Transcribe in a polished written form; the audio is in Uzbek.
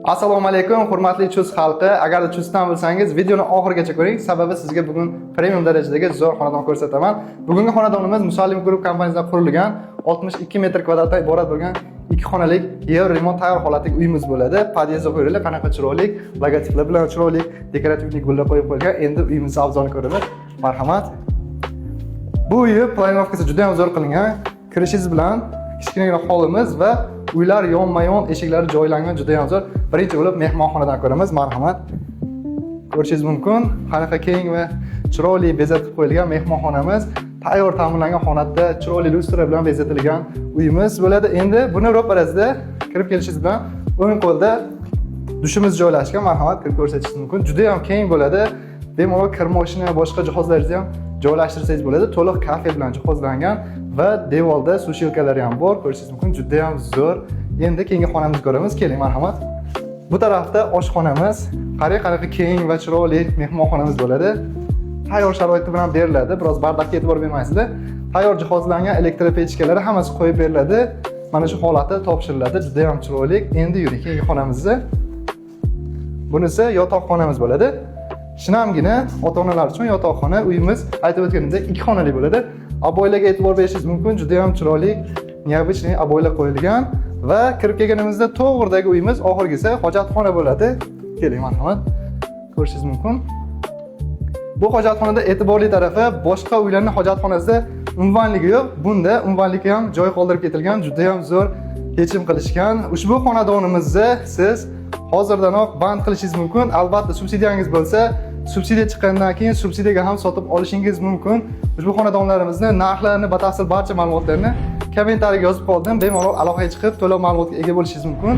Assalomu alaykum, hurmatli Chus xalqi. Agar Chusdan bo'lsangiz, videoni oxirigacha ko'ring, sababi sizga bugun premium darajadagi zo'r xonadon ko'rsataman. Bugungi xonadonimiz Musallim Group kompaniyasidan qurilgan 62 metr kvadratdan iborat bo'lgan 2 xonalik yer remont tayyor holatdagi uyimiz bo'ladi. Podyezdga qo'yilgan qanaqa chiroyli, logotiplar bilan chiroyli dekorativ gullar qo'yib qo'ygan. Endi uyimiz avzoni ko'ramiz. Marhamat. Bu uy planovkasi juda ham zo'r qilingan. Kirishingiz bilan kichkinagina hovlimiz va uylar yonma-yon eshiklari joylangan juda ham zo'r. Birinchi bo'lib mehmonxonadan ko'ramiz. Marhamat. Ko'rishingiz mumkin. Qanaqa keng va chiroyli bezatib qo'yilgan mehmonxonamiz. Tayyor ta'minlangan xonada chiroyli lustra bilan bezatilgan uyimiz bo'ladi. Endi buni ro'parasida kirib kelishingiz bilan o'ng qo'lda dushimiz joylashgan. Marhamat, kirib ko'rsatishingiz mumkin. Juda ham keng bo'ladi. Bemalol kir moshina va boshqa jihozlaringizni ham joylashtirsangiz bo'ladi. To'liq kafe bilan jihozlangan va devorda sushilkalari ham bor. Ko'rishingiz mumkin. Juda ham zo'r. Endi keyingi xonamizni ko'ramiz. Keling, marhamat. Bu tarafda oshxonamiz, qanaqa keng va chiroyli mehmonxonamiz bo'ladi. Tayyor sharoiti bilan beriladi. Biroz bardaqqa e'tibor bermaysizlar. Tayyor jihozlangan elektr pechkalari hammasi qo'yib beriladi. Mana shu holatda topshiriladi. Juda ham chiroyli. Endi yuring keyingi xonamizga. Bunisi yotoqxonamiz bo'ladi. Shinamgina ota-onalar uchun yotoqxona. Uyimiz aytib o'tganimdek 2 xonali bo'ladi. Aboylarga e'tibor berishingiz mumkin. Juda ham chiroyli, neobычный aboylar qo'yilgan va kirib kelganimizda to'g'ridagi uyimiz oxirgisi hojatxona bo'ladi. Keling, marhamat. Ko'rishingiz mumkin. Bu hojatxonada e'tiborli tarafi boshqa uylarning hojatxonasida unvonligi yo'q. Bunda unvonlik ham joy qoldirib ketilgan. Juda ham zo'r yechim qilishgan. Ushbu xonadonimizni siz hozirdanoq band qilishingiz mumkin. Albatta, subsidiyangiz bo'lsa, subsidiya chiqqandan keyin subsidiyaga ham sotib olishingiz mumkin. Ushbu xonadonlarimizni narxlarini, batafsil barcha ma'lumotlarni kommentariyaga yozib qoldim. Bemalol aloqaga chiqib, to'liq ma'lumotga ega bo'lishingiz mumkin.